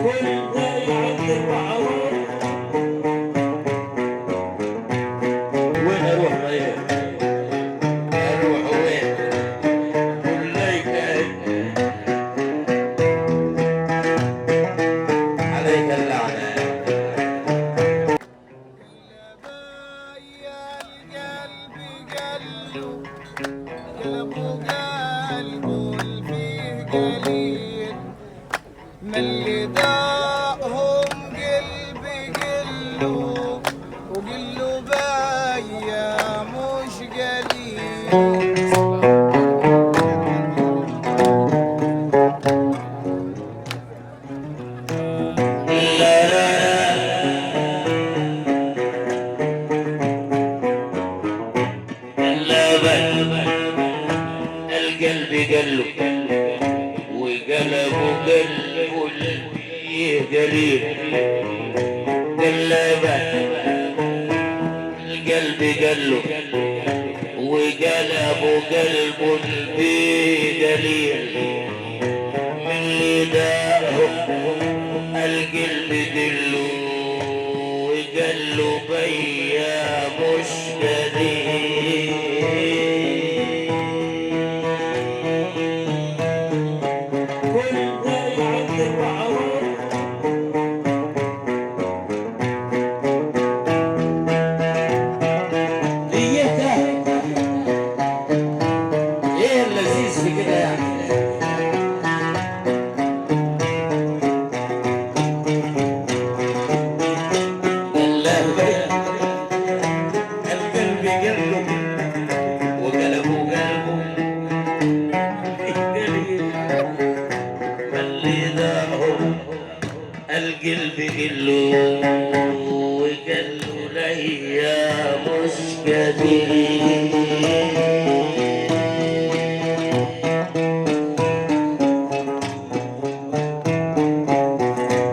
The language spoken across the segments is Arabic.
كنت عند الرحوات وين اروح غير اروح وين كل ليك عليك اللعنه قلبه فيه قليل من اللي داهم قلبي قلو وقلو بايا مش قليل القلب قلو وقلبه قلبه قليل قلبه القلب قلو وقلبه قلبه قليل من اللي داهم القلب قلو وقلو بيا مش قليل القلب قلو وقلو ليا مش قدير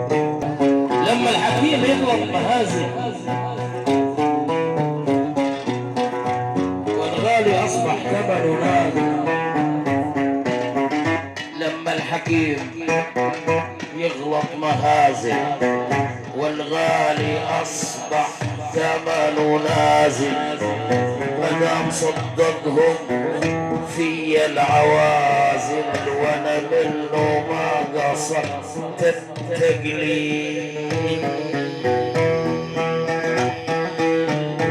لما الحكيم يغلط مهازل والغالي اصبح ثمنه نازل لما الحكيم يغلط مهازل والغالي اصبح ثمنه نازل مدام صدقهم في العوازل وانا منه ما قصدت التقليد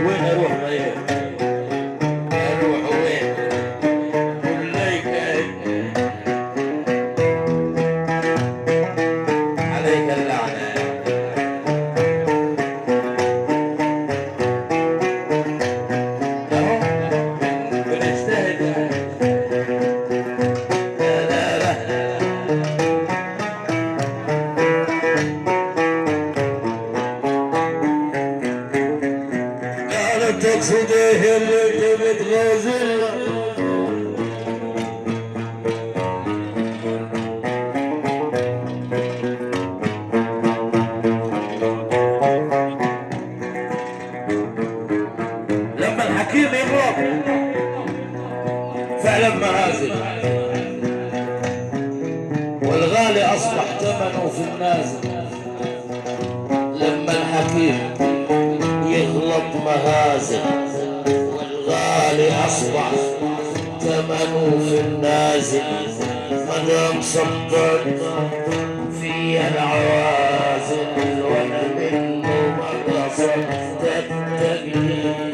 وين اروح غير اروح وين كل ليك عليك اللعنة بنجتهد لا لا قالت تقصد ايه اللي انت بتغازل الحكيم يغلط فعلا مهازل والغالي اصبح ثمنه في النازل لما الحكيم يغلط مهازل والغالي اصبح ثمنه في النازل مدام صدق في العوازل وانا منه ما قصدت التقليد